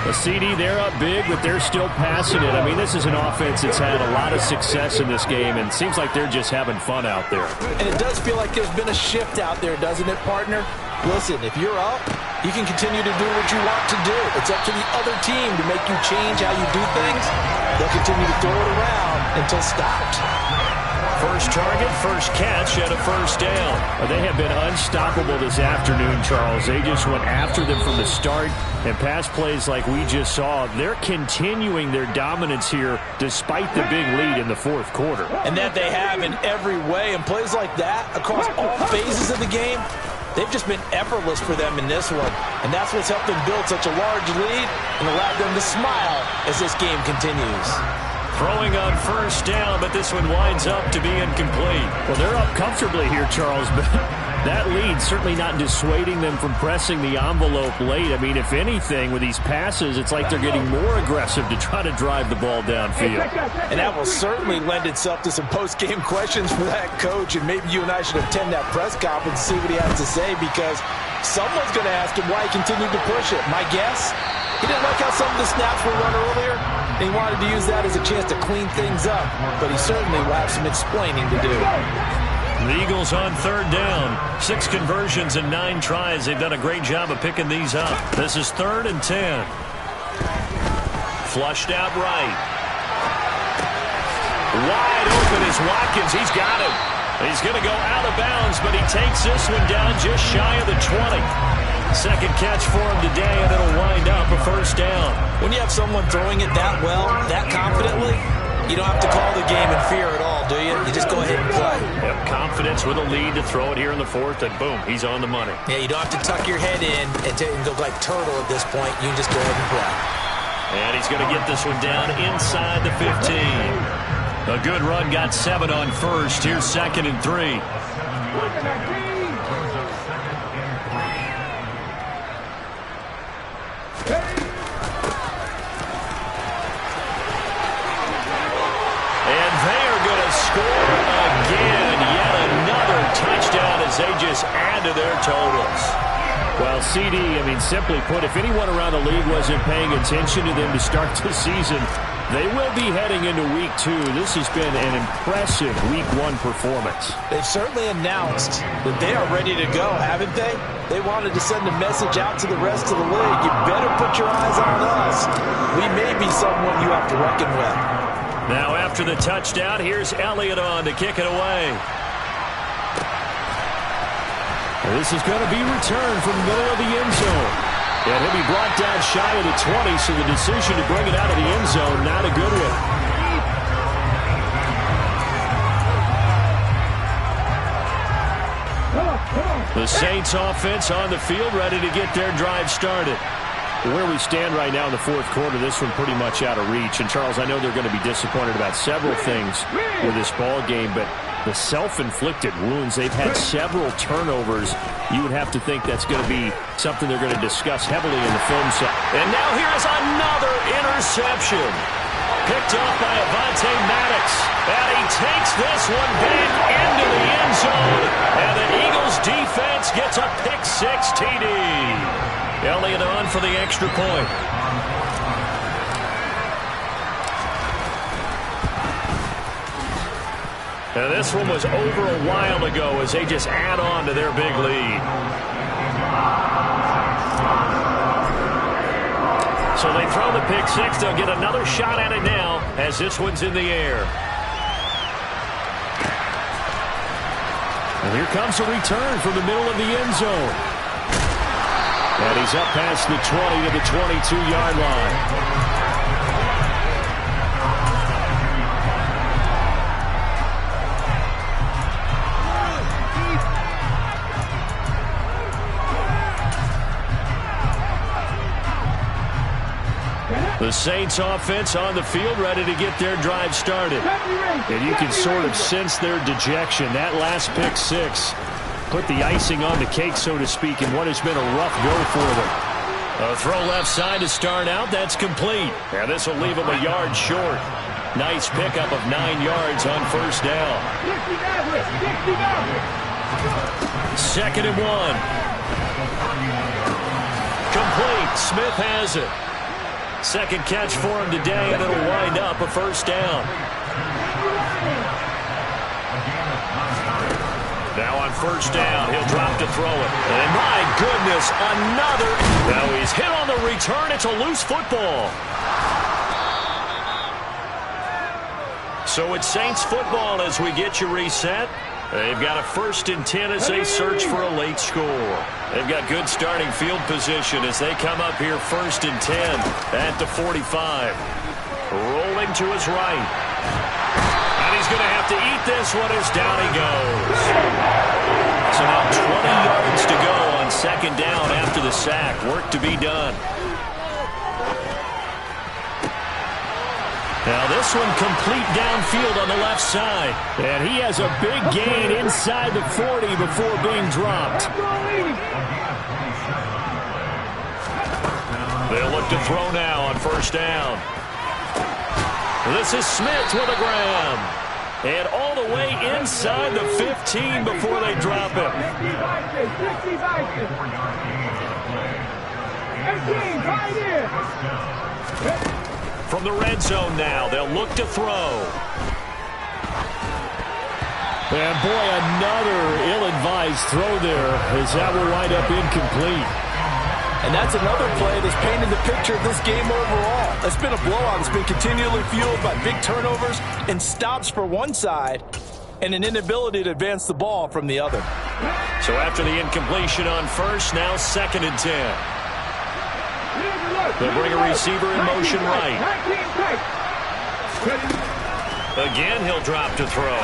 Speaker 5: The CD, they're up big, but they're still passing it. I mean, this is an offense that's had a lot of success in this game, and it seems like they're just having fun out there.
Speaker 3: And it does feel like there's been a shift out there, doesn't it, partner? Listen, if you're up, you can continue to do what you want to do. It's up to the other team to make you change how you do things. They'll continue to throw it around until stopped.
Speaker 4: First target, first catch, and a first down.
Speaker 5: They have been unstoppable this afternoon, Charles. They just went after them from the start, and pass plays like we just saw, they're continuing their dominance here despite the big lead in the fourth quarter.
Speaker 3: And that they have in every way, and plays like that across all phases of the game, they've just been effortless for them in this one. And that's what's helped them build such a large lead and allowed them to smile as this game continues.
Speaker 4: Throwing on first down, but this one winds up to be incomplete.
Speaker 5: Well, they're up comfortably here, Charles, but that lead certainly not dissuading them from pressing the envelope late. I mean, if anything, with these passes, it's like they're getting more aggressive to try to drive the ball downfield.
Speaker 3: And that will certainly lend itself to some post-game questions for that coach, and maybe you and I should attend that press conference and see what he has to say, because someone's going to ask him why he continued to push it. My guess, he didn't like how some of the snaps were run earlier, and he wanted to use that as a chance to clean things up, but he certainly will have some explaining to do.
Speaker 4: The Eagles on 3rd down. 6 conversions and 9 tries. They've done a great job of picking these up. This is 3rd and 10. Flushed out right. Wide open is Watkins. He's got it. He's going to go out of bounds, but he takes this one down just shy of the 20. Second catch for him today, and it'll wind up a first down.
Speaker 3: When you have someone throwing it that well, that confidently, You don't have to call the game in fear at all, do you? You just go ahead and play.
Speaker 4: Yep, confidence with a lead to throw it here in the fourth, and boom, he's on the money.
Speaker 3: Yeah, you don't have to tuck your head in and look like turtle at this point. You can just go ahead and play.
Speaker 4: And he's going to get this one down inside the 15. A good run, got 7 on first. Here's 2nd and 3. Score again, yet another touchdown as they just add to their totals.
Speaker 5: Well, CD, simply put, if anyone around the league wasn't paying attention to them to start the season, they will be heading into Week 2. This has been an impressive Week 1 performance.
Speaker 3: They've certainly announced that they are ready to go, haven't they? They wanted to send a message out to the rest of the league. You better put your eyes on us. We may be someone you have to reckon with.
Speaker 4: Now after the touchdown, here's Elliott on to kick it away.
Speaker 5: This is going to be returned from the middle of the end zone. And he'll be brought down shy of the 20, so the decision to bring it out of the end zone, not a good one.
Speaker 4: The Saints offense on the field, ready to get their drive started.
Speaker 5: Where we stand right now in the fourth quarter, this one pretty much out of reach. And, Charles, I know they're going to be disappointed about several things with this ball game, but the self-inflicted wounds, they've had several turnovers. You would have to think that's going to be something they're going to discuss heavily in the film set.
Speaker 4: And now here's another interception. Picked off by Avonte Maddox. And he takes this one back into the end zone. And the Eagles defense gets a pick-6 TD. Elliott on for the extra point. Now this one was over a while ago as they just add on to their big lead. So they throw the pick-6. They'll get another shot at it now as this one's in the air.
Speaker 5: And here comes a return from the middle of the end zone. And he's up past the 20 to the 22-yard line.
Speaker 4: The Saints offense on the field, ready to get their drive started.
Speaker 5: And you can sort of sense their dejection. That last pick-6 put the icing on the cake, so to speak, in what has been a rough go for them.
Speaker 4: A throw left side to start out. That's complete. And this will leave them a yard short. Nice pickup of 9 yards on first down. 2nd and 1. Complete. Smith has it. Second catch for him today, and it'll wind up a first down. Now on first down, he'll drop to throw it. And my goodness, another. Now he's hit on the return. It's a loose football. So it's Saints football as we get you reset. They've got a 1st and 10 as they search for a late score. They've got good starting field position as they come up here 1st and 10 at the 45. Rolling to his right. And he's going to have to eat this one as down he goes. So now 20 yards to go on 2nd down after the sack. Work to be done. Now this one complete downfield on the left side.
Speaker 5: And he has a big gain inside the 40 before being dropped.
Speaker 4: They'll look to throw now on first down. This is Smith with a grab. And all the way inside the 15 before they drop him. From the red zone now, they'll look to throw.
Speaker 5: And boy, another ill-advised throw there as that will wind up incomplete.
Speaker 6: And that's another play that's painted the picture of this game overall. It's been a blowout. It's been continually fueled by big turnovers and stops for one side and an inability to advance the ball from the other.
Speaker 4: So after the incompletion on first, now 2nd and 10. They'll bring a receiver in motion right. Again, he'll drop to throw.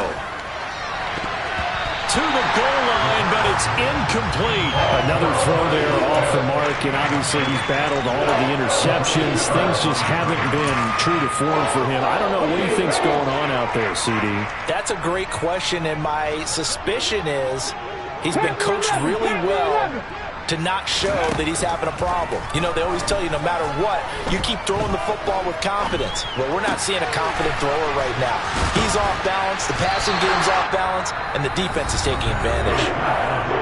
Speaker 4: To the goal line, but it's incomplete.
Speaker 5: Another throw there off the mark, and obviously he's battled all of the interceptions. Things just haven't been true to form for him. I don't know. What do you think's going on out there, CD?
Speaker 3: That's a great question, and my suspicion is he's been coached really well to not show that he's having a problem. You know, they always tell you no matter what, you keep throwing the football with confidence. Well, we're not seeing a confident thrower right now. He's off balance, the passing game's off balance, and the defense is taking advantage.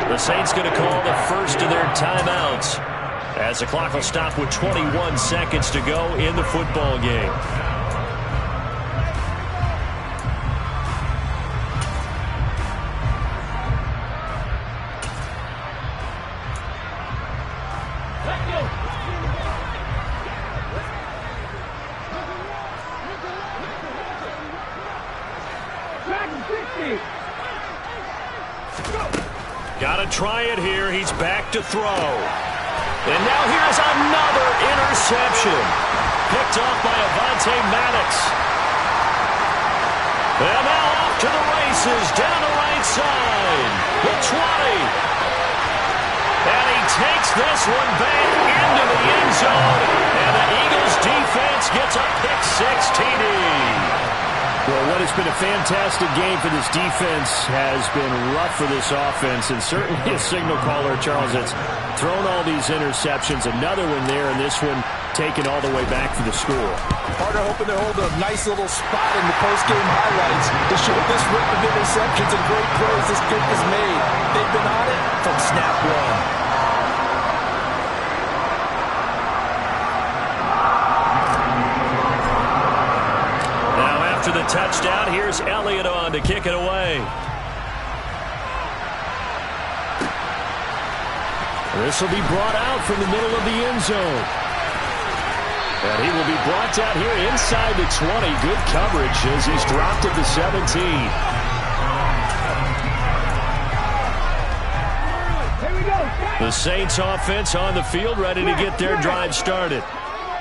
Speaker 4: The Saints going to call the first of their timeouts as the clock will stop with 21 seconds to go in the football game. Got to try it here. He's back to throw. And now here's another interception. Picked off by Avonte Maddox. And now off to the races down the right side. The 20. And he takes this one back into the end zone. And the Eagles defense gets a pick-six TD.
Speaker 5: Well, what has been a fantastic game for this defense has been rough for this offense, and certainly a signal caller, Charles, that's thrown all these interceptions. Another one there, and this one taken all the way back for the score.
Speaker 6: Partner hoping to hold a nice little spot in the post-game highlights to show this rip of interceptions and great plays this group has made. They've been on it from snap one.
Speaker 4: After the touchdown, here's Elliott on to kick it away.
Speaker 5: This will be brought out from the middle of the end zone. And he will be brought out here inside the 20. Good coverage as he's dropped at the 17.
Speaker 4: The Saints offense on the field, ready to get their drive started.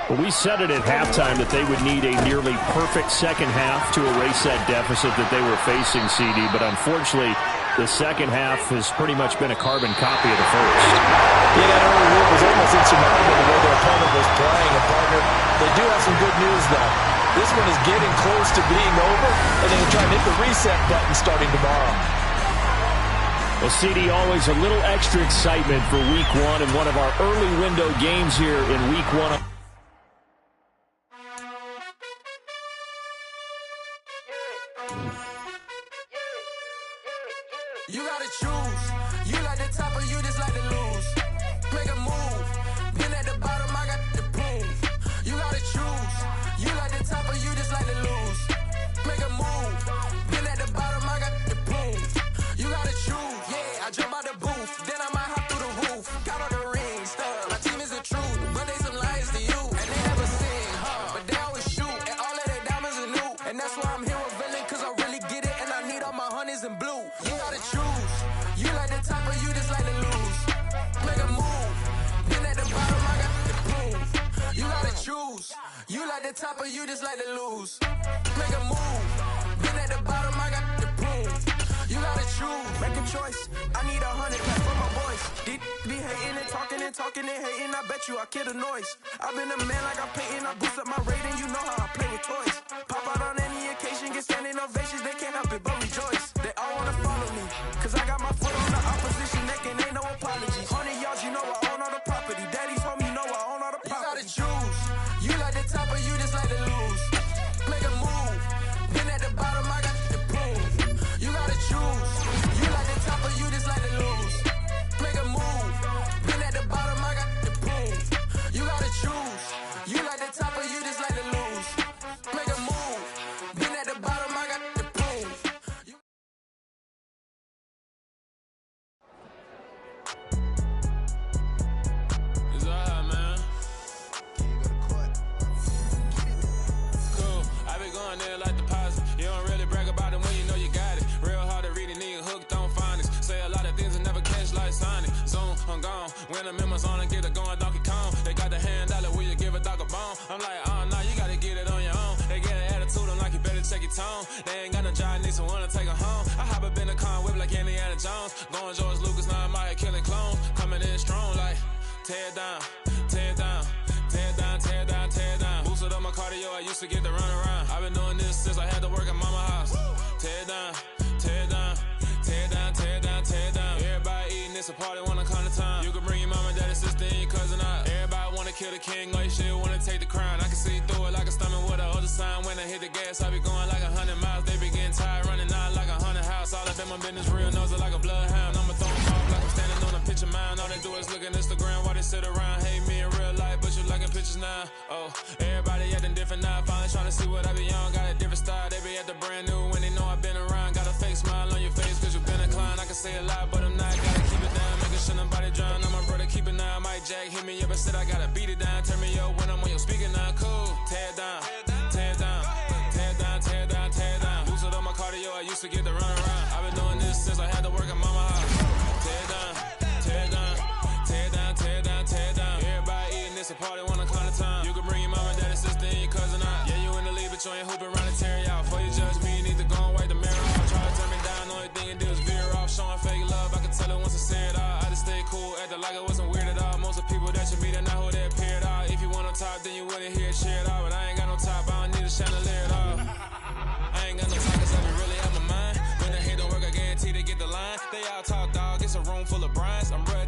Speaker 5: Well, we said it at halftime that they would need a nearly perfect second half to erase that deficit that they were facing, CD. But unfortunately, the second half has pretty much been a carbon copy of the first.
Speaker 6: Yeah, that early lead was almost insurmountable the way their opponent was playing. And, partner, they do have some good news, though. This one is getting close to being over, and they can try and hit the reset button starting tomorrow.
Speaker 5: Well, CD, always a little extra excitement for Week 1 and one of our early window games here in Week 1.
Speaker 1: You gotta choose. You like the top or you just like to lose. Make a move. Been at the bottom, I got the proof. You gotta choose. You like the top or you just like to lose. Make a move. Been at the bottom, I got the proof. You gotta choose. Yeah, I jump out the booth. Then I might hop through the roof. Got all the rings, stuff. My team is the truth, but they some liars to you. And they never sing, but they always shoot. And all of their diamonds are new. And that's why I'm here with villain, cause I really get it. And I need all my honeys in blue. You gotta choose. You like the top or you just like to lose. Make a move. Then at the bottom, I got the proof. You gotta choose. You like the top or you just like to lose. Make a move. Then at the bottom, I got the proof. You gotta choose. Make a choice. I need 100 pack for my boys. Be hating and talking and hating. I bet you I kill the noise. I've been a man like I'm painting. I boost up my rating. You know how I play with toys. Pop out on any occasion. Get standing ovations. They can't help it but rejoice. They all wanna follow me. Cause I got my foot on the opposition neck and ain't no apologies. 100 yards, you know I own all the property. Daddy's home, you know I own all the property. You gotta choose. You like the top or you just like to lose. Make a move. Then at the bottom, I got the proof. You gotta choose. You like the top or you just like to lose. Make a move. Then at the bottom, I got the proof. You gotta choose. You like the top or you just like to lose. Make a move. Then at the bottom, I got the proof. It's alright, man. Cool. I be going there like deposit. You don't really brag about it when you know you got it. Real hard to read a nigga hooked on phonics. Say a lot of things and never catch like Sonic. Zoom, I'm gone. When the memos on and get it going Donkey Kong. They got the $100, will you give a dog a bone? I'm like, oh no, you gotta get it on your own. They get an attitude, I'm like, you better check your tone. They ain't got no job, need someone to take her home. I hop up in the car, whip like Indiana Jones. Going George Lucas, now I'm out here killing clones. Coming in strong like, tear it down, tear it down. Tear it down, tear it down, tear it down. Boosted up my cardio, I used to get to run around. I've been doing this since I had to work at mama house. Tear it down, tear it down, tear it down, tear it down, tear it down. Everybody eating, it's a party, wanna come to time. You can bring your mama, daddy, sister, and your cousin out. Everybody wanna kill the king, like shit, wanna take the crown. I can see through it like a stomach with a other sign. When I hit the gas, I be going like 100 miles. They be getting tired, running out like 100 house. All up in my business, real nose it like a bloodhound. I'ma throw them off like I'm standing on a picture mound. All they do is look at Instagram while they sit around. Hate me in real life, but you liking pictures now. Oh, everybody acting different now. Finally trying to see what I be on. Got a different style, they be at the brand new when they know I've been around. Got a fake smile on your face cause you been inclined. I can say a lot, but I'm not. Gotta keep it down, making sure nobody drown. I'm my brother, keep it now. Mike Jack hit me up and said I gotta beat it down. Turn me up when I'm on your speaker now. Cool, tear it down, tear it down, tear it down, tear it down, tear it down. Boosted up my cardio, I used to get to run around. I've been doing this since I had to work at mama house. Tear it down, tear it down, tear it down, tear it down, tear it down. Everybody eating, it's a party, wanna come to time. You can bring your mama, daddy, sister, and your cousin out. Yeah, you in the league, but you ain't hooping around and tear you out. Before you judge me, you need to go and wipe the mirror off. Try to turn me down, only thing you do is veer off. Showing fake love, I can tell it once I say it all. I just stay cool, acting like it wasn't weird at all. Most of the people that you meet are not who they appear at all. If you want on top, then you wouldn't hear it cheer at all. But I ain't got no top, I don't need a chandelier at all. I ain't got no talk, cause I be really out my mind. When the hate don't work, I guarantee they get the line. They all talk, dog, it's a room full of brinds. I'm ready.